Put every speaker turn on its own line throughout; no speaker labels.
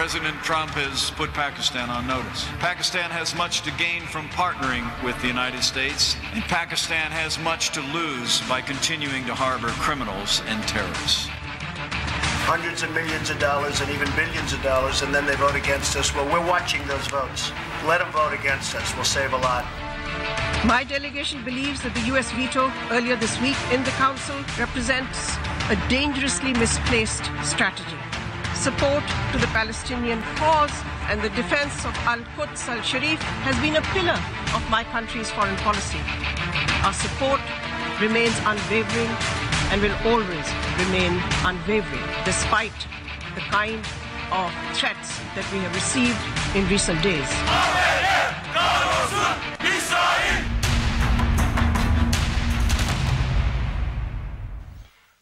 President Trump has put Pakistan on notice. Pakistan has much to gain from partnering with the United States, and Pakistan has much to lose by continuing to harbor criminals and terrorists.
Hundreds of millions of dollars and even billions of dollars, and then they vote against us. Well, we're watching those votes. Let them vote against us. We'll save a lot.
My delegation believes that the U.S. veto earlier this week in the Council represents a dangerously misplaced strategy. Support to the Palestinian cause and the defense of Al-Quds Al-Sharif has been a pillar of my country's foreign policy. Our support remains unwavering and will always remain unwavering, despite the kind of threats that we have received in recent days.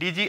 DG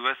US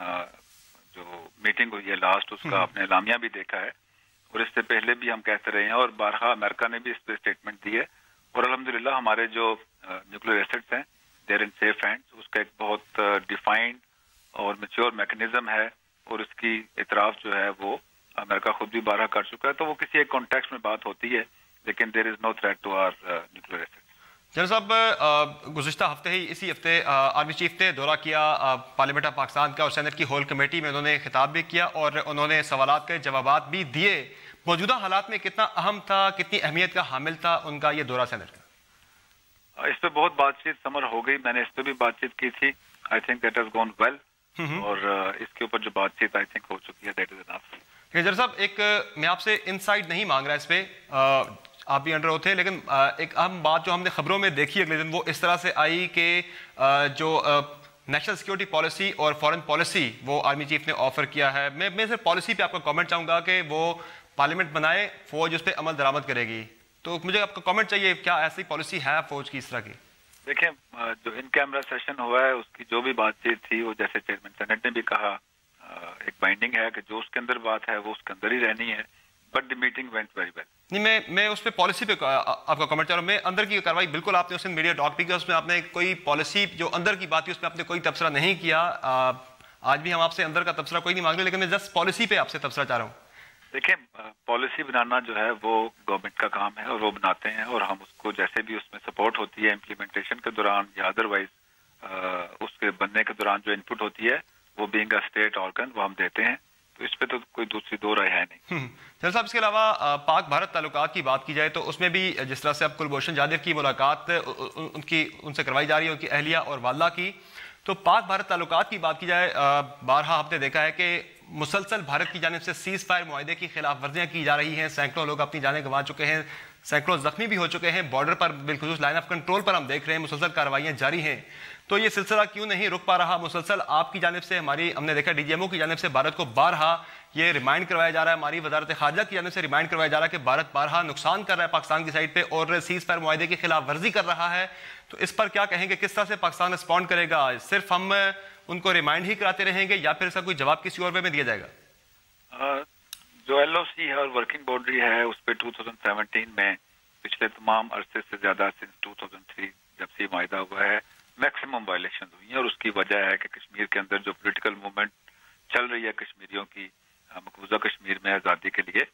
جو meeting ہوئی ہے last اس کا آپ نے اعلامیہ بھی دیکھا ہے، اور اس سے پہلے بھی ہم کہتے رہے ہیں، اور بارہا امریکہ نے بھی اس پہ اسٹیٹمنٹ دی ہے، اور الحمدللہ ہمارے جو نیوکلیر ایسٹس ہیں دیر ان سیف ہینڈز، اس کا ایک بہت ڈیفائنڈ اور میچور میکنزم ہے، اور اس کی اعتراف جو ہے وہ امریکہ خود بھی بارہا کر چکا ہے، تو وہ کسی ایک کانٹیکسٹ میں بات ہوتی ہے، لیکن there is no threat to our nuclear assets.
General صاحب گزشتہ ہفتے ہی اسی ہفتے آرمی چیف نے دورہ کیا پارلیمنٹ آف پاکستان کا، اور سینٹ کی ہول کمیٹی میں انہوں نے خطاب بھی کیا اور انہوں نے سوالات کے جوابات بھی دیے۔ موجودہ حالات میں کتنا اہم تھا، کتنی اہمیت کا حامل تھا ان کا یہ دورہ سینٹ کا؟
اس پہ بہت بات چیت سمر ہو گئی، میں نے اس پہ بھی بات چیت کی تھی، I think that has gone well, اور اس کے اوپر جو بات چیت آئی تھنک ہو چکی ہے، دیٹ از انف۔
جنرل صاحب ایک میں آپ سے انسائٹ نہیں مانگ رہا اس پہ، آپ بھی انڈر ہوتے، لیکن ایک اہم بات جو ہم نے خبروں میں دیکھی اگلے دن وہ اس طرح سے آئی کہ جو نیشنل سیکیورٹی پالیسی اور فارن پالیسی وہ آرمی چیف نے آفر کیا ہے، میں صرف پالیسی پہ آپ کا کامنٹ چاہوں گا کہ وہ پارلیمنٹ بنائے، فوج اس پہ عمل درآمد کرے گی، تو مجھے آپ کا کامنٹ چاہیے، کیا ایسی پالیسی ہے فوج کی اس طرح کی؟
دیکھیں جو ان کیمرہ سیشن ہوا ہے اس کی جو بھی بات چیت تھی وہ جیسے چیئرمین سینٹ نے بھی کہا ایک بائنڈنگ ہے کہ جو اس کے اندر بات ہے وہ اس کے اندر ہی رہنی ہے، but the meeting went very well.
نہیں میں اس پہ پالیسی پہ آپ کا کامنٹ چاہ رہا ہوں، میں اندر کی کاروائی بالکل آپ نے اس میں میڈیا ٹاک بھی کیا، اس میں آپ نے کوئی پالیسی جو اندر کی بات تھی اس میں آپ نے کوئی تبصرہ نہیں کیا، آج بھی ہم آپ سے اندر کا تبصرہ کوئی نہیں مانگ رہے، لیکن میں جسٹ پالیسی پہ آپ سے تبصرہ چاہ رہا ہوں۔
دیکھیں پالیسی بنانا جو ہے وہ گورنمنٹ کا کام ہے اور وہ بناتے ہیں، اور ہم اس کو جیسے بھی اس میں سپورٹ ہوتی ہے امپلیمنٹیشن کے دوران یا ادروائز اس کے بننے کے دوران جو انپٹ ہوتی ہے وہ بینگ اے اسٹیٹ آرگن وہ ہم دیتے ہیں، تو اس پہ تو کوئی دوسری دو رائے ہے نہیں۔
جنرل صاحب اس کے علاوہ پاک بھارت تعلقات کی بات کی جائے تو اس میں بھی جس طرح سے اب کلبھوشن جادھو کی ملاقات ان سے کروائی جا رہی ہے، ان کی اہلیہ اور والدہ کی، تو پاک بھارت تعلقات کی بات کی جائے بارہا ہم نے دیکھا ہے کہ مسلسل بھارت کی جانب سے سیز فائر معاہدے کی خلاف ورزیاں کی جا رہی ہیں، سینکڑوں لوگ اپنی جانیں گنوا چکے ہیں، سینکڑوں زخمی بھی ہو چکے ہیں، بارڈر پر بالخصوص لائن آف کنٹرول پر ہم دیکھ رہے ہیں مسلسل کارروائیاں جاری ہیں، تو یہ سلسلہ کیوں نہیں رک پا رہا مسلسل؟ آپ کی جانب سے ہم نے دیکھا ڈی جی ایم او کی جانب سے بھارت کو بارہا یہ ریمائنڈ کروایا جا رہا ہے، ہماری وزارت خارجہ کی جانب سے ریمائنڈ کروایا جا رہا ہے کہ بھارت بارہا نقصان کر رہا ہے پاکستان کی سائڈ پہ اور سیز فائر معاہدے کی خلاف ورزی کر رہا ہے، تو اس پر کیا کہیں گے؟ کس طرح سے پاکستان رسپونڈ کرے گا؟ صرف ہم ان کو ریمائنڈ ہی کراتے رہیں گے یا پھر اس کا کوئی جواب کسی اور وے میں دیا جائے گا؟
جو ایل او سی ہے اور ورکنگ باؤنڈری ہے اس پہ 2017 میں پچھلے تمام عرصے سے زیادہ سنس 2003 جب سے معاہدہ ہوا ہے میکسیمم وائلیشن ہوئی ہیں، اور اس کی وجہ ہے کہ کشمیر کے اندر جو پولیٹیکل موومنٹ چل رہی ہے کشمیریوں کی مقبوضہ کشمیر میں آزادی کے لیے،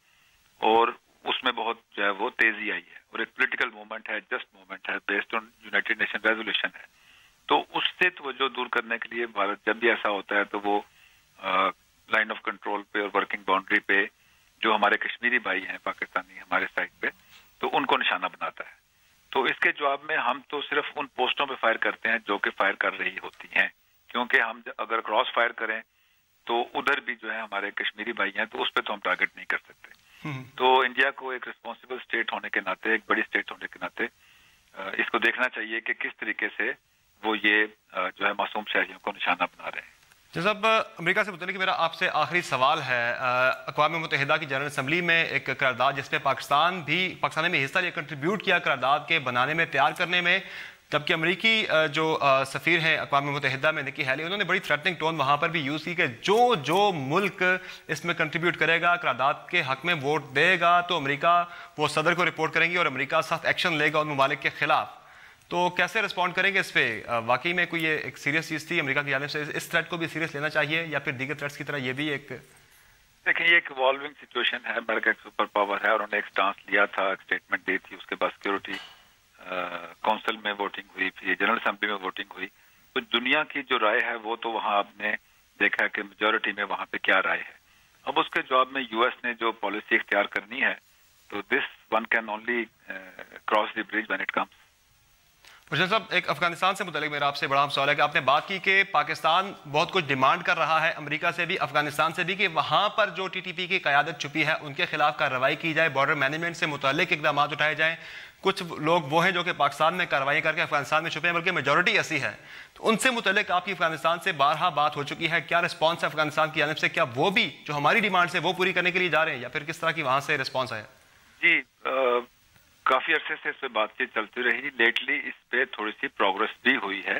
اور اس میں بہت جو ہے وہ تیزی آئی ہے، اور ایک پولیٹیکل موومنٹ ہے، جسٹ موومنٹ ہے، based on United nation resolution ہے، تو اس سے توجہ دور کرنے کے لیے بھارت جب بھی ایسا ہوتا ہے تو وہ لائن آف کنٹرول پہ اور ورکنگ باؤنڈری پہ جو ہمارے کشمیری بھائی ہیں پاکستانی ہمارے سائڈ پہ، تو ان کو نشانہ بناتا ہے، تو اس کے جواب میں ہم تو صرف ان پوسٹوں پہ فائر کرتے ہیں جو کہ فائر کر رہی ہوتی ہیں، کیونکہ ہم اگر کراس فائر کریں تو ادھر بھی جو ہے ہمارے کشمیری بھائی ہیں تو اس پہ تو ہم ٹارگٹ نہیں کر سکتے، تو انڈیا کو ایک رسپانسبل اسٹیٹ ہونے کے ناطے، ایک بڑی اسٹیٹ ہونے کے ناطے اس کو دیکھنا چاہیے کہ کس طریقے سے وہ یہ جو ہے معصوم شہریوں کو نشانہ بنا رہے ہیں۔
جناب امریکہ سے متعلق میرا آپ سے آخری سوال ہے، اقوام متحدہ کی جنرل اسمبلی میں ایک قرارداد جس پہ پاکستان نے بھی حصہ لیا، کنٹریبیوٹ کیا قرارداد کے بنانے میں، تیار کرنے میں، جبکہ امریکی جو سفیر ہیں اقوام متحدہ میں نکی ہیلی، انہوں نے بڑی تھریٹننگ ٹون وہاں پر بھی یوز کی کہ جو ملک اس میں کنٹریبیوٹ کرے گا، قرارداد کے حق میں ووٹ دے گا، تو امریکہ وہ صدر کو رپورٹ کریں گی اور امریکہ سخت ایکشن لے گا ان ممالک کے خلاف، تو کیسے رسپونڈ کریں گے اس پہ؟ واقعی میں کوئی یہ ایک سیریس چیز تھی امریکہ کی جانب سے، اس تھریٹ کو بھی سیریس لینا چاہیے یا پھر دیگر تھریٹس کی طرح یہ بھی ایک؟
دیکھیں یہ ایک ایوالونگ سچویشن ہے، امریکہ ایک سپر پاور ہے اور انہوں نے ایک سٹانس لیا تھا، ایک اسٹیٹمنٹ دی تھی، اس کے بعد سیکورٹی کونسل میں ووٹنگ ہوئی، پھر جنرل اسمبلی میں ووٹنگ ہوئی، تو دنیا کی جو رائے ہے وہ تو وہاں آپ نے دیکھا کہ میجورٹی میں وہاں پہ کیا رائے ہے، اب اس کے جواب میں یو ایس نے جو پالیسی اختیار کرنی ہے تو this one can only cross the bridge when it comes.
مرشد صاحب ایک افغانستان سے متعلق میرا آپ سے بڑا سوال ہے کہ آپ نے بات کی کہ پاکستان بہت کچھ ڈیمانڈ کر رہا ہے امریکہ سے بھی، افغانستان سے بھی، کہ وہاں پر جو ٹی ٹی پی کی قیادت چھپی ہے ان کے خلاف کارروائی کی جائے، بارڈر مینجمنٹ سے متعلق اقدامات اٹھائے جائیں، کچھ لوگ وہ ہیں جو کہ پاکستان میں کارروائی کر کے افغانستان میں چھپے ہیں، بلکہ میجورٹی ایسی ہے، تو ان سے متعلق آپ کی افغانستان سے بارہا بات ہو چکی ہے، کیا رسپانس ہے افغانستان کی جانب سے؟ کیا وہ بھی جو ہماری ڈیمانڈ سے وہ پوری کرنے کے لیے جا رہے ہیں یا پھر کس طرح کی وہاں سے رسپانس آیا؟
جی کافی عرصے سے اس پہ بات چیت چلتی رہی، لیٹلی اس پہ تھوڑی سی پروگرس بھی ہوئی ہے،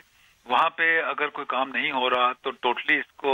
وہاں پہ اگر کوئی کام نہیں ہو رہا تو ٹوٹلی اس کو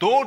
2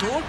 2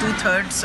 2/3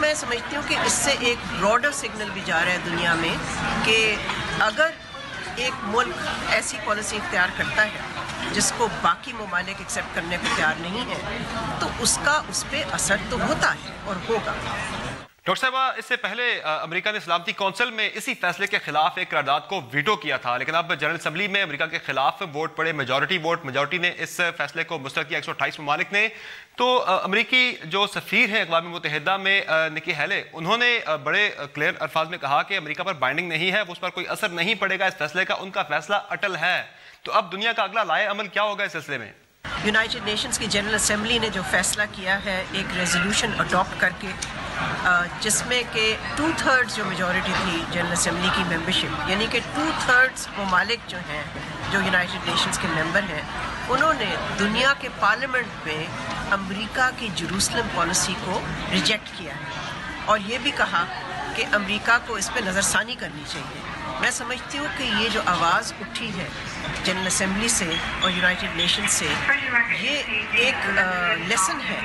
میں سمجھتی ہوں کہ اس سے ایک براڈر سگنل بھی جا رہا ہے دنیا میں کہ اگر ایک ملک ایسی پالیسی اختیار کرتا ہے جس کو باقی ممالک ایکسیپٹ کرنے کو تیار نہیں ہے تو اس کا اس پہ اثر تو ہوتا ہے اور ہوگا۔
ڈاکٹر صاحبہ، اس سے پہلے امریکہ نے سلامتی کونسل میں اسی فیصلے کے خلاف ایک قرارداد کو ویٹو کیا تھا، لیکن اب جنرل اسمبلی میں امریکہ کے خلاف ووٹ پڑے، میجورٹی نے اس فیصلے کو مسترد کیا 128 ممالک نے۔ تو امریکی جو سفیر ہیں اقوام متحدہ میں نکی ہیلے، انہوں نے بڑے کلیئر الفاظ میں کہا کہ امریکہ پر بائنڈنگ نہیں ہے، اس پر کوئی اثر نہیں پڑے گا اس فیصلے کا، ان کا فیصلہ اٹل ہے۔ تو اب دنیا کا اگلا لائحہ عمل کیا ہوگا اس سلسلے میں؟
یونائٹڈ نیشنز کی جنرل اسمبلی نے جو فیصلہ کیا ہے ایک ریزولوشن اڈاپٹ کر کے، جس میں کہ 2/3 جو میجورٹی تھی جنرل اسمبلی کی ممبرشپ، یعنی کہ 2/3 ممالک جو ہیں جو یونائٹڈ نیشنز کے ممبر ہیں، انہوں نے دنیا کے پارلیمنٹ میں امریکہ کی جیروسلم پالیسی کو ریجیکٹ کیا ہے اور یہ بھی کہا کہ امریکہ کو اس پہ نظر ثانی کرنی چاہیے۔ میں سمجھتی ہوں کہ یہ جو آواز اٹھی ہے جنرل اسمبلی سے اور یونائٹڈ نیشن سے، یہ ایک لیسن ہے،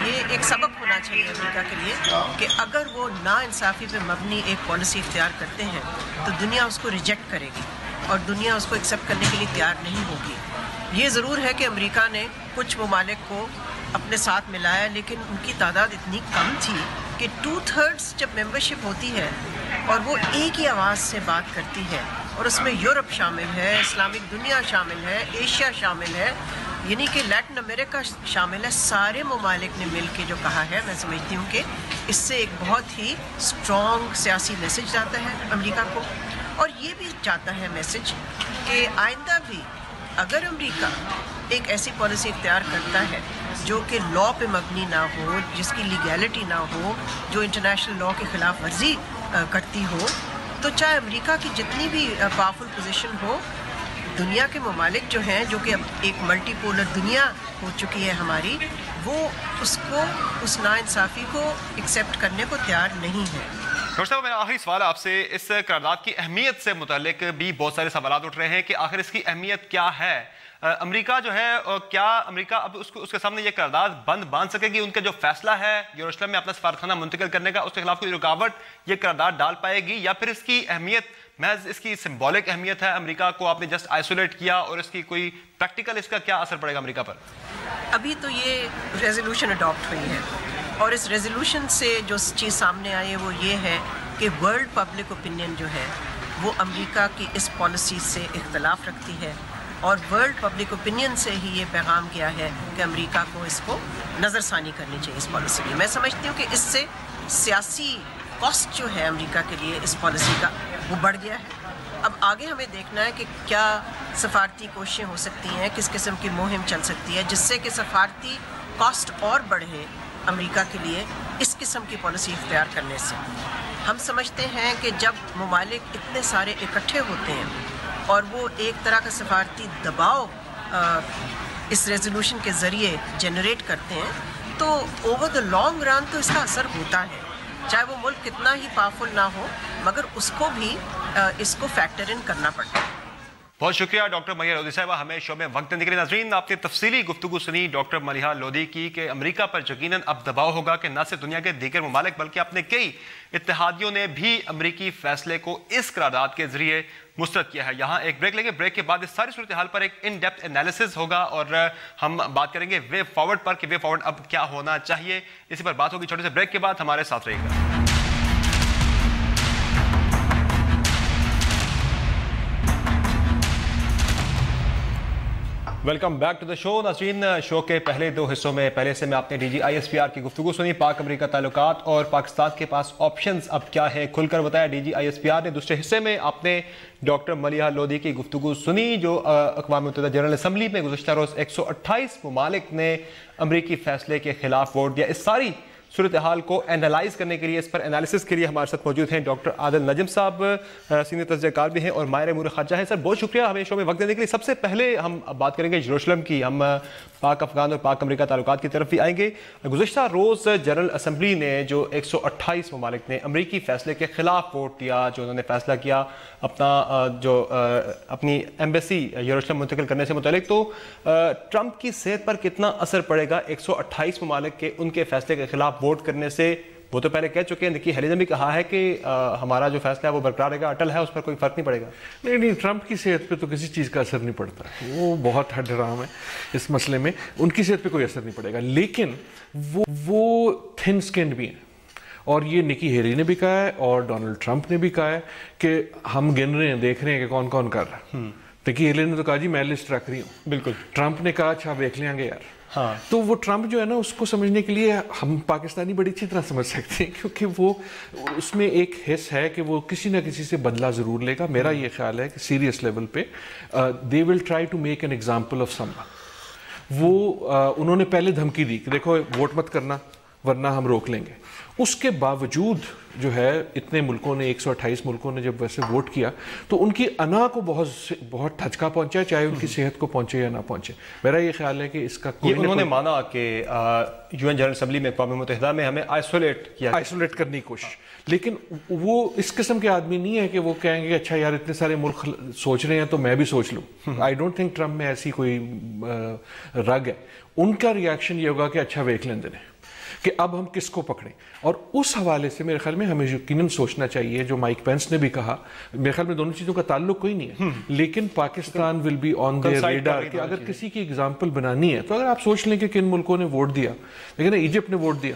یہ ایک سبق ہونا چاہیے امریکہ کے لیے کہ اگر وہ نا انصافی پہ مبنی ایک پالیسی اختیار کرتے ہیں تو دنیا اس کو ریجیکٹ کرے گی اور دنیا اس کو ایکسیپٹ کرنے کے لیے تیار نہیں ہوگی۔ یہ ضرور ہے کہ امریکہ نے کچھ ممالک کو اپنے ساتھ ملایا، لیکن ان کی تعداد اتنی کم تھی کہ 2/3 جب ممبرشپ ہوتی ہے اور وہ ایک ہی آواز سے بات کرتی ہے، اور اس میں یورپ شامل ہے، اسلامک دنیا شامل ہے، ایشیا شامل ہے، یعنی کہ لیٹن امریکہ شامل ہے، سارے ممالک نے مل کے جو کہا ہے، میں سمجھتی ہوں کہ اس سے ایک بہت ہی اسٹرانگ سیاسی میسج جاتا ہے امریکہ کو، اور یہ بھی جاتا ہے میسج کہ آئندہ بھی اگر امریکہ ایک ایسی پالیسی اختیار کرتا ہے جو کہ لا پہ مبنی نہ ہو، جس کی لیگیلٹی نہ ہو، جو انٹرنیشنل لا کی خلاف ورزی کرتی ہو، تو چاہے امریکہ کی جتنی بھی پاورفل پوزیشن ہو، دنیا کے ممالک جو ہیں، جو کہ اب ایک ملٹی پولر دنیا ہو چکی ہے ہماری، وہ اس کو، اس ناانصافی کو ایکسیپٹ کرنے کو تیار نہیں ہے۔
ڈاکٹر صاحب، میرا آخری سوال آپ سے اس قرارداد کی اہمیت سے متعلق بھی بہت سارے سوالات اٹھ رہے ہیں کہ آخر اس کی اہمیت کیا ہے؟ امریکہ جو ہے، کیا امریکہ اب اس کے سامنے یہ قرارداد بند باندھ سکے گی؟ ان کا جو فیصلہ ہے یروشلم میں اپنا سفارتخانہ منتقل کرنے کا، اس کے خلاف کوئی رکاوٹ یہ قرارداد ڈال پائے گی، یا پھر اس کی اہمیت محض اس کی سمبولک اہمیت ہے، امریکہ کو آپ نے جسٹ آئسولیٹ کیا اور اس کی کوئی پریکٹیکل اس کا کیا اثر پڑے گا امریکہ پر؟
ابھی تو یہ ریزولوشن اڈاپٹ ہوئی ہے اور اس ریزولوشن سے جو چیز سامنے آئی ہے وہ یہ ہے کہ ورلڈ پبلک اوپینین جو ہے وہ امریکہ کی اس پالیسی سے اختلاف رکھتی ہے، اور ورلڈ پبلک اوپینین سے ہی یہ پیغام گیا ہے کہ امریکہ کو اس کو نظر ثانی کرنی چاہیے اس پالیسی کی۔ میں سمجھتی ہوں کہ اس سے سیاسی کاسٹ جو ہے امریکہ کے لیے اس پالیسی کا وہ بڑھ گیا ہے۔ اب آگے ہمیں دیکھنا ہے کہ کیا سفارتی کوششیں ہو سکتی ہیں، کس قسم کی مہم چل سکتی ہے جس سے کہ سفارتی کاسٹ اور بڑھے امریکہ کے لیے اس قسم کی پالیسی اختیار کرنے سے۔ ہم سمجھتے ہیں کہ جب ممالک اتنے سارے اکٹھے ہوتے ہیں اور وہ ایک طرح کا سفارتی دباؤ اس ریزولوشن کے ذریعے جنریٹ کرتے ہیں تو اوور دا لانگ رن تو اس کا اثر ہوتا ہے، چاہے وہ ملک کتنا ہی پاورفل نہ ہو، مگر اس کو بھی اس کو فیکٹر ان کرنا پڑتا ہے۔
بہت شکریہ ڈاکٹر ملیحہ لودھی صاحبہ، ہمیں شو میں وقت دینے کے لیے۔ ناظرین، آپ نے تفصیلی گفتگو سنی ڈاکٹر ملیحہ لودھی کی کہ امریکہ پر یقیناً اب دباؤ ہوگا کہ نہ صرف دنیا کے دیگر ممالک بلکہ اپنے کئی اتحادیوں نے بھی امریکی فیصلے کو اس قرارداد کے ذریعے مسترد کیا ہے۔ یہاں ایک بریک لیں گے، بریک کے بعد اس ساری صورتحال پر ایک ان ڈیپتھ انالیسز ہوگا اور ہم بات کریں گے وے فارورڈ پر کہ وے فارورڈ اب کیا ہونا چاہیے، اسی پر بات ہوگی چھوٹے سے بریک کے بعد۔ ہمارے ساتھ رہیے گا۔ ویلکم بیک ٹو دا شو۔ ناظرین، شو کے پہلے دو حصوں میں پہلے سے میں آپ نے D G I S P R کی گفتگو سنی، پاک امریکہ تعلقات اور پاکستان کے پاس آپشنز اب کیا ہے کھل کر بتایا D G I S P R نے۔ دوسرے حصے میں آپ نے ڈاکٹر ملیحہ لودھی کی گفتگو سنی جو اقوام متحدہ جنرل اسمبلی میں گزشتہ روز 128 ممالک نے امریکی فیصلے کے خلاف ووٹ دیا۔ اس ساری صورتحال کو اینالائز کرنے کے لیے، اس پر انالیسس کے لیے ہمارے ساتھ موجود ہیں ڈاکٹر عادل نجم صاحب، سینئر تجزیہ کار بھی ہیں، اور ماہر امور خارجہ ہیں۔ سر بہت شکریہ ہمیں شو میں وقت دینے کے لیے۔ سب سے پہلے ہم بات کریں گے یروشلم کی، ہم پاک افغان اور پاک امریکہ تعلقات کی طرف بھی آئیں گے۔ گزشتہ روز جنرل اسمبلی نے جو 128 ممالک نے امریکی فیصلے کے خلاف ووٹ دیا، جو انہوں نے فیصلہ کیا اپنی ایمبیسی یروشلم منتقل کرنے سے متعلق، تو ٹرمپ کی صحت پر کتنا اثر پڑے گا 128 ممالک کے ان کے فیصلے کے خلاف ووٹ کرنے سے؟ وہ تو پہلے کہہ چکے ہیں. نکی ہیلی نے بھی کہا ہے کہ ہمارا جو فیصلہ ہے وہ برقرار رہے گا, اٹل ہے, اس پر کوئی فرق نہیں پڑے گا.
نہیں, ٹرمپ کی صحت پہ تو کسی چیز کا اثر نہیں پڑتا, وہ بہت ہڈ رام ہے اس مسئلے میں, ان کی صحت پہ کوئی اثر نہیں پڑے گا. لیکن وہ تھن سکنڈ بھی ہیں, اور یہ نکی ہیلی نے بھی کہا ہے اور ڈونلڈ ٹرمپ نے بھی کہا ہے کہ ہم گن رہے ہیں, دیکھ رہے ہیں کہ کون کون کر رہا ہے. نکی ہیلی نے تو کہا جی میں لسٹ رکھ رہی ہوں.
بالکل.
ٹرمپ نے کہا اچھا دیکھ لیں گے یار.
ہاں.
تو وہ ٹرمپ جو ہے نا, اس کو سمجھنے کے لیے ہم پاکستانی بڑی اچھی طرح سمجھ سکتے ہیں, کیونکہ وہ اس میں ایک حص ہے کہ وہ کسی نہ کسی سے بدلہ ضرور لے گا. میرا یہ خیال ہے کہ سیریس لیول پہ they will try to make an example of someone. وہ انہوں نے پہلے دھمکی دی کہ دیکھو ووٹ مت کرنا ورنہ ہم روک لیں گے. اس کے باوجود جو ہے اتنے ملکوں نے 128 ملکوں نے جب ویسے ووٹ کیا تو ان کی انا کو بہت دھچکا پہنچا, چاہے ان کی صحت کو پہنچے یا نہ پہنچے. میرا یہ خیال ہے کہ اس کا
یہ انہوں نے مانا کہ یو این جنرل اسمبلی میں, اقوام متحدہ میں ہمیں آئسولیٹ کرنے کی کوشش, لیکن وہ اس قسم کے آدمی نہیں ہے کہ وہ کہیں گے اچھا یار اتنے سارے ملک سوچ رہے ہیں تو میں بھی سوچ لوں. آئی ڈونٹ تھنک ٹرمپ میں ایسی کوئی رگ ہے. ان کا ریاکشن یہ ہوگا کہ اچھا ویک لیں دیں کہ اب ہم کس کو پکڑیں. اور اس حوالے سے میرے خیال میں ہمیں یقیناً سوچنا چاہیے, جو مائک پینس نے بھی کہا, میرے خیال میں دونوں چیزوں کا تعلق کوئی نہیں ہے, لیکن Pakistan will be on their radar کہ اگر کسی کی ایگزامپل بنانی ہے تو اگر آپ سوچ لیں کہ کن ملکوں نے ووٹ دیا, لیکن ایجپٹ نے ووٹ دیا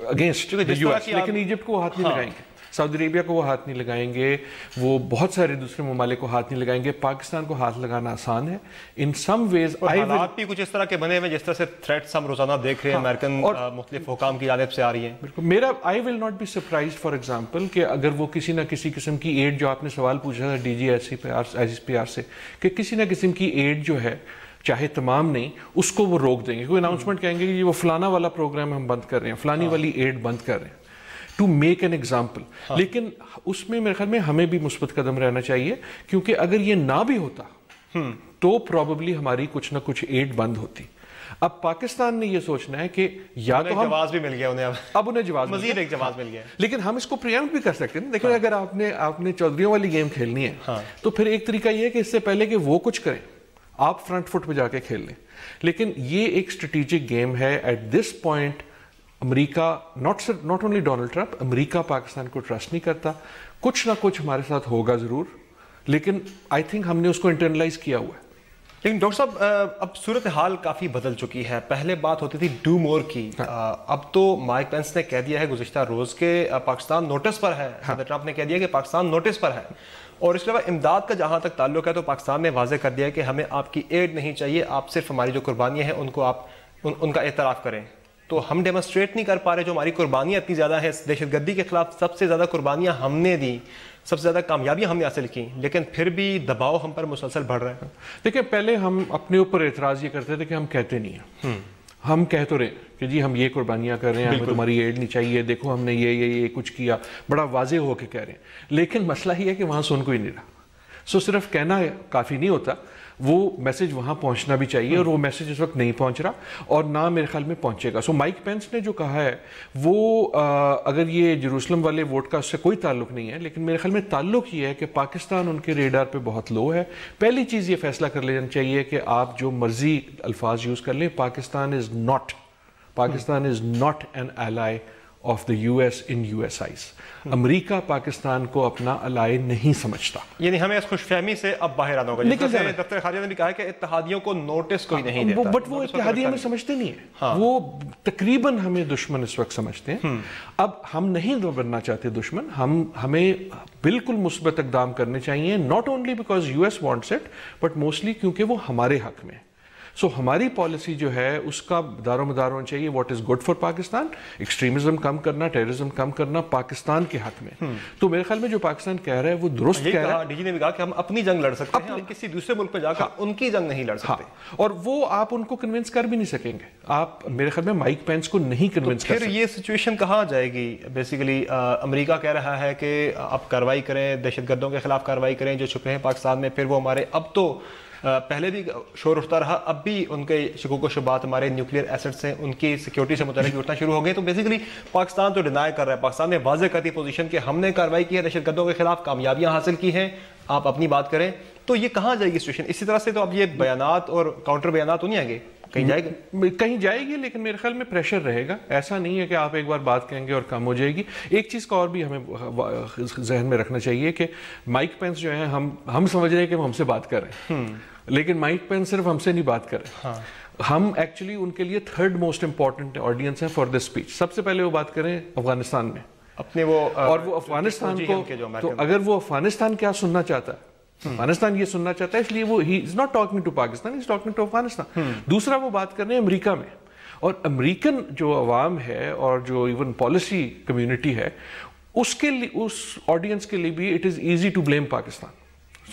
اگینسٹ یو ایس, لیکن ایجپٹ کو وہ ہاتھ نہیں لگائیں گے, سعودی عربیہ کو وہ ہاتھ نہیں لگائیں گے, وہ بہت سارے دوسرے ممالک کو ہاتھ نہیں لگائیں گے. پاکستان کو ہاتھ لگانا آسان ہے ان سم ویز. حالات بھی کچھ اس طرح کے بنے ہوئے جس طرح سے تھریٹس ہم روزانہ دیکھ رہے ہیں امریکن مختلف حکام کی جانب سے آ رہی ہیں.
میرا I will not be surprised for example کہ اگر وہ کسی نہ کسی قسم کی ایڈ, جو آپ نے سوال پوچھا تھا D G S P R سے, کہ کسی نہ قسم کی ایڈ جو ہے, چاہے تمام نہیں, اس کو وہ روک دیں گے. کوئی اناؤنسمنٹ کہیں گے کہ وہ فلانا والا پروگرام ہم بند کر رہے ہیں, فلانی والی ایڈ بند کر رہے ہیں, ٹو میک این ایگزامپل. لیکن اس میں میرے خیال میں ہمیں بھی مثبت قدم رہنا چاہیے, کیونکہ اگر یہ نہ بھی ہوتا تو پروبیبلی ہماری کچھ نہ کچھ ایڈ بند ہوتی. اب پاکستان نے یہ سوچنا ہے کہ یا تو
جواز بھی مل گیا انہیں,
اب انہیں جواز
مزید ایک جواز مل گیا,
لیکن ہم اس کو پریمپٹ بھی کر سکتے ہیں. دیکھیں اگر آپ نے چودھریوں والی گیم کھیلنی ہے تو پھر ایک طریقہ یہ ہے کہ اس سے پہلے کہ وہ کچھ کریں آپ فرنٹ فٹ پہ جا کے کھیل لیں. لیکن یہ ایک اسٹریٹجک گیم ہے. At this point America, not only Donald Trump, امریکہ پاکستان کو ٹرسٹ نہیں کرتا. کچھ نہ کچھ ہمارے ساتھ ہوگا ضرور, لیکن آئی تھنک ہم نے اس کو انٹرنلائز کیا ہوا ہے.
لیکن ڈاکٹر صاحب اب صورتحال کافی بدل چکی ہے. پہلے بات ہوتی تھی ڈو مور کی, اب تو مائک پینس نے کہہ دیا ہے گزشتہ روز کہ پاکستان نوٹس پر ہے. صدر ٹرمپ نے کہہ دیا کہ پاکستان نوٹس پر ہے. اور اس کے علاوہ امداد کا جہاں تک تعلق ہے تو پاکستان نے واضح کر دیا ہے کہ ہمیں آپ کی ایڈ نہیں چاہیے, آپ صرف ہماری جو قربانیاں ہیں ان کو آپ ان کا اعتراف کریں. تو ہم ڈیمونسٹریٹ نہیں کر پا رہے جو ہماری قربانیاں اتنی زیادہ ہیں. دہشت گردی کے خلاف سب سے زیادہ قربانیاں ہم نے دی, سب سے زیادہ کامیابیاں ہم نے حاصل کی, لیکن پھر بھی دباؤ ہم پر مسلسل بڑھ رہا ہے.
دیکھیں پہلے ہم اپنے اوپر اعتراض یہ کرتے تھے کہ ہم کہتے نہیں ہیں, ہم کہہ تو رہے کہ جی ہم یہ قربانیاں کر رہے ہیں, ہمیں تمہاری ایڈ نہیں چاہیے, دیکھو ہم نے یہ کچھ کیا, بڑا واضح ہو کے کہہ رہے ہیں. لیکن مسئلہ یہ ہے کہ وہاں سن کوئی نہیں رہا. صرف کہنا کافی نہیں ہوتا, وہ میسج وہاں پہنچنا بھی چاہیے, اور وہ میسج اس وقت نہیں پہنچ رہا اور نہ میرے خیال میں پہنچے گا. مائک پینس نے جو کہا ہے وہ اگر یہ جیروسلم والے ووٹ کا اس سے کوئی تعلق نہیں ہے, لیکن میرے خیال میں تعلق یہ ہے کہ پاکستان ان کے ریڈار پہ بہت لو ہے. پہلی چیز یہ فیصلہ کر لینا چاہیے کہ آپ جو مرضی الفاظ یوز کر لیں, Pakistan is not an ally of the U S in U S eyes. امریکہ پاکستان کو اپنا الائے نہیں سمجھتا.
یعنی ہمیں اس خوش فہمی سے اب باہر آنا ہوگا. دفتر خارجہ نے بھی کہا کہ اتحادیوں کو نوٹس کوئی نہیں دیتا,
بٹ وہ اتحادی ہمیں سمجھتے نہیں ہیں, وہ تقریباً ہمیں دشمن اس وقت سمجھتے ہیں. اب ہم نہیں بننا چاہتے دشمن, ہمیں بالکل مثبت اقدام کرنے چاہیے, not only because U S wants it, but mostly کیونکہ وہ ہمارے حق میں. ہماری پالیسی جو ہے اس کا دار و مدار ہونا چاہیے what is good for Pakistan. Extremism کم کرنا, ٹیررزم کم کرنا پاکستان کے حق میں. تو میرے خیال میں جو پاکستان کہہ رہا ہے وہ درست کہہ رہا ہے.
ڈی جی نے بھی کہا کہ ہم اپنی جنگ لڑ سکتے ہیں, ہم کسی دوسرے ملک پہ جا کر ان کی جنگ نہیں لڑ سکتے.
اور وہ آپ ان کو کنونس کر بھی نہیں سکیں گے. آپ میرے خیال میں مائک پینس کو نہیں کنونس کر سکتے.
پھر یہ سچویشن کہاں جائے گی؟ بیسیکلی امریکہ کہہ رہا ہے کہ آپ کارروائی کریں, دہشت گردوں کے خلاف کارروائی کریں جو چھپے ہیں پاکستان میں. پھر وہ ہمارے, اب تو پہلے بھی شور اٹھتا رہا, اب بھی ان کے شکوک و شبہات ہمارے نیوکلیئر ایسٹس ہیں ان کی سیکیورٹی سے متعلق اٹھنا شروع ہو گئے. تو بیسیکلی پاکستان تو ڈینائی کر رہا ہے. پاکستان نے واضح کر دی پوزیشن کہ ہم نے کارروائی کی ہے دہشت گردوں کے خلاف, کامیابیاں حاصل کی ہیں, آپ اپنی بات کریں تو یہ کہاں جائے گی سچویشن؟ اسی طرح سے تو اب یہ بیانات اور کاؤنٹر بیانات تو نہیں آئیں گے،
کہیں جائے گی، لیکن میرے خیال میں پریشر رہے گا. ایسا نہیں ہے کہ آپ ایک بار بات کہیں گے اور کم ہو جائے گی. ایک چیز کا اور بھی ہمیں ذہن میں رکھنا چاہیے کہ مائک پینس جو ہیں ہم سمجھ رہے ہیں کہ وہ ہم سے بات کر رہے ہیں، لیکن مائک پینس صرف ہم سے نہیں بات کر رہے. ہم ایکچولی ان کے لیے تھرڈ موسٹ امپورٹنٹ آڈینس ہیں فار دس اسپیچ. سب سے پہلے وہ بات کریں افغانستان میں اپنے اور وہ افغانستان کو، تو اگر وہ افغانستان کیا سننا چاہتا ہے، افغانستان یہ سننا چاہتا ہے، اس لیے وہ he is not talking to Pakistan, he is talking to Afghanistan. دوسرا وہ بات کر رہے ہیں امریکہ میں، اور امریکن جو عوام ہے اور جو ایون پالیسی کمیونٹی ہے اس کے لیے، اس آڈینس کے لیے بھی it is easy to blame Pakistan.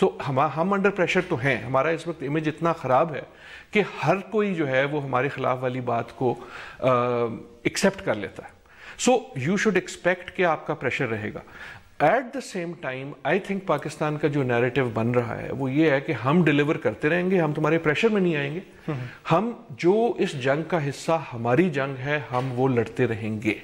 So ہم انڈر پریشر تو ہیں، ہمارا اس وقت امیج اتنا خراب ہے کہ ہر کوئی جو ہے وہ ہمارے خلاف والی بات کو ایکسیپٹ کر لیتا ہے. سو یو شوڈ ایکسپیکٹ کہ آپ کا پریشر رہے گا. At the same time I think Pakistan کا جو نیریٹو بن رہا ہے وہ یہ ہے کہ ہم ڈیلیور کرتے رہیں گے، ہم تمہارے پریشر میں نہیں آئیں گے، ہم جو اس جنگ کا حصہ ہماری جنگ ہے ہم وہ لڑتے رہیں گے.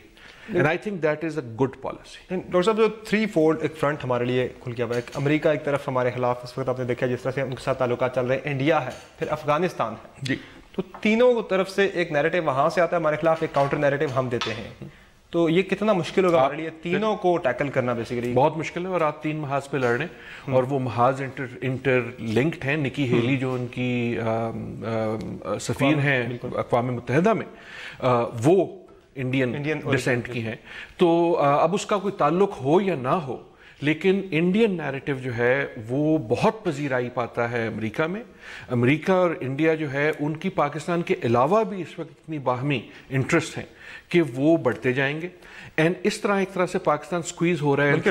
And I think that is a good policy.
Doctor صاحب جو 3 فولڈ ایک فرنٹ ہمارے لیے کھل گیا ہوا ہے، امریکہ ایک طرف ہمارے خلاف اس وقت آپ نے دیکھا جس طرح سے ان کے ساتھ تعلقات چل رہے ہیں، انڈیا ہے، پھر افغانستان ہے جی، تو تینوں طرف سے ایک نیریٹو وہاں سے آتا ہے ہمارے خلاف، ایک کاؤنٹر نیریٹو ہم دیتے ہیں. تو یہ کتنا مشکل ہوگا ہمارے لیے تینوں کو ٹیکل کرنا؟ بیسیکلی بہت
مشکل ہے، اور آپ 3 محاذ پہ لڑ رہے ہیں اور وہ محاذ انٹر لنکڈ ہیں. نکی ہیلی جو ان کی سفیر ہیں اقوام متحدہ میں، وہ انڈین ڈسینٹ کی ہیں. تو اب اس کا کوئی تعلق ہو یا نہ ہو، لیکن انڈین نیریٹو جو ہے وہ بہت پذیرائی پاتا ہے امریکہ میں. امریکہ اور انڈیا جو ہے ان کی پاکستان کے علاوہ بھی اس وقت اتنی باہمی انٹرسٹ ہیں کہ وہ بڑھتے جائیں گے. اینڈ اس طرح ایک طرح سے پاکستان سکویز ہو رہا ہے.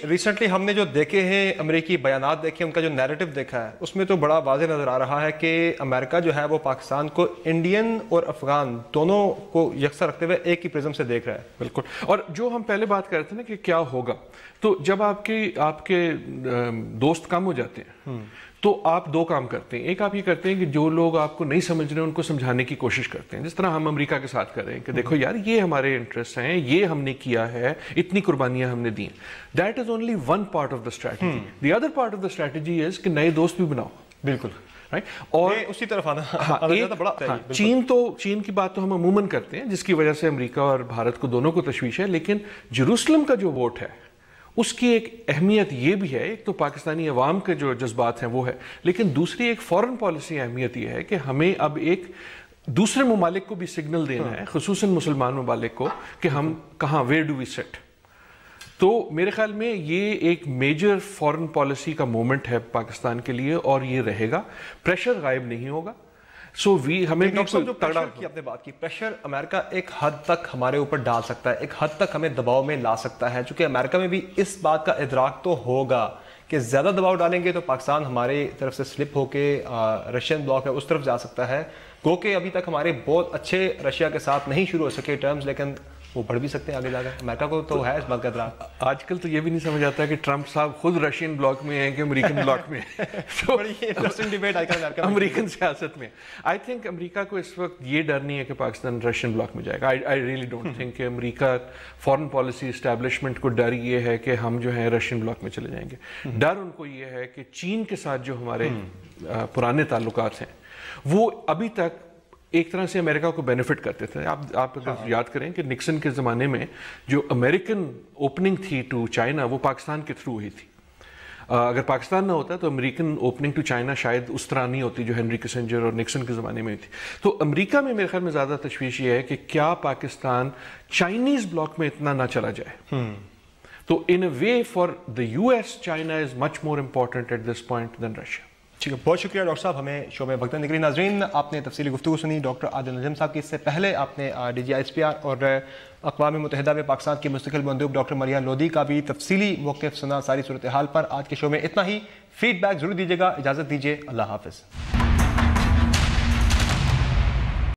ریسنٹلی ہم نے جو دیکھے ہیں امریکی بیانات دیکھے، ان کا جو نیریٹو دیکھا ہے، اس میں تو بڑا واضح نظر آ رہا ہے کہ امریکہ جو ہے وہ پاکستان کو انڈین اور افغان دونوں کو یکساں رکھتے ہوئے ایک ہی پرزم سے دیکھ رہا ہے.
بالکل. اور جو ہم پہلے بات کرتے ہیں نا کہ کیا ہوگا، تو جب آپ کے دوست کم ہو جاتے ہیں تو آپ 2 کام کرتے ہیں. ایک آپ یہ کرتے ہیں کہ جو لوگ آپ کو نہیں سمجھ رہے ہیں ان کو سمجھانے کی کوشش کرتے ہیں، جس طرح ہم امریکہ کے ساتھ کر رہے ہیں کہ دیکھو یار یہ ہمارے انٹرسٹ ہیں، یہ ہم نے کیا ہے، اتنی قربانیاں ہم نے دی ہیں. That is only one part of the strategy. The other part of the strategy is کہ نئے دوست بھی بناؤ.
بالکل
رائٹ. اور
اسی طرف آنا
چین کی بات تو ہم عموماً کرتے ہیں، جس کی وجہ سے امریکہ اور بھارت کو دونوں کو تشویش ہے. لیکن جیروسلم کا جو ووٹ ہے اس کی ایک اہمیت یہ بھی ہے، ایک تو پاکستانی عوام کے جو جذبات ہیں وہ ہے، لیکن دوسری ایک فورن پالیسی اہمیت یہ ہے کہ ہمیں اب ایک دوسرے ممالک کو بھی سگنل دینا ہے، خصوصاً مسلمان ممالک کو، کہ ہم کہاں، ویئر ڈو وی سیٹ. تو میرے خیال میں یہ ایک میجر فورن پالیسی کا مومنٹ ہے پاکستان کے لیے، اور یہ رہے گا. پریشر غائب نہیں ہوگا. ہمیں
جو پریشر کی آپ نے بات کی، پریشر امریکہ ایک حد تک ہمارے اوپر ڈال سکتا ہے، ایک حد تک ہمیں دباؤ میں لا سکتا ہے، چونکہ امریکہ میں بھی اس بات کا ادراک تو ہوگا کہ زیادہ دباؤ ڈالیں گے تو پاکستان ہماری طرف سے سلپ ہو کے رشین بلاک ہے اس طرف جا سکتا ہے. گو کہ ابھی تک ہمارے بہت اچھے رشیا کے ساتھ نہیں شروع ہو سکے ٹرمز، لیکن وہ بڑھ بھی سکتے ہیں آگے جا کر. امریکہ کو تو ہے اس بات کا ادراک.
آج کل تو یہ بھی نہیں سمجھ آتا کہ ٹرمپ صاحب خود رشین بلاک میں ہیں کہ امریکن بلاک میں امریکن سیاست میں. آئی تھنک امریکہ کو اس وقت یہ ڈر نہیں ہے کہ پاکستان رشین بلاک میں جائے گا. آئی ریئلی ڈونٹ تھنک کہ امریکہ فارن پالیسی اسٹیبلشمنٹ کو ڈر یہ ہے کہ ہم جو ہیں رشین بلاک میں چلے جائیں گے. ڈر ان کو یہ ہے کہ چین کے ساتھ جو ہمارے پرانے تعلقات ہیں وہ ابھی تک ایک طرح سے امریکہ کو بینیفٹ کرتے تھے. آپ اگر یاد کریں کہ نکسن کے زمانے میں جو امریکن اوپننگ تھی ٹو چائنا وہ پاکستان کے تھرو ہی تھی. اگر پاکستان نہ ہوتا تو امریکن اوپننگ ٹو چائنا شاید اس طرح نہیں ہوتی جو ہنری کسنجر اور نکسن کے زمانے میں تھی. تو امریکہ میں میرے خیال میں زیادہ تشویش یہ ہے کہ کیا پاکستان چائنیز بلاک میں اتنا نہ چلا جائے. تو in a way for the U S China is much more important at this point than Russia.
ٹھیک ہے، بہت شکریہ ڈاکٹر صاحب ہمیں شو میں وقت دینے کے لیے. ناظرین، آپ نے تفصیلی گفتگو سنی ڈاکٹر عادل نجم صاحب کی. اس سے پہلے آپ نے D G S P R اور اقوام متحدہ میں پاکستان کی مستقل مندوب ڈاکٹر مریان لودھی کا بھی تفصیلی موقف سنا ساری صورتحال پر. آج کے شو میں اتنا ہی. فیڈ بیک ضرور دیجیے گا. اجازت دیجیے، اللہ حافظ.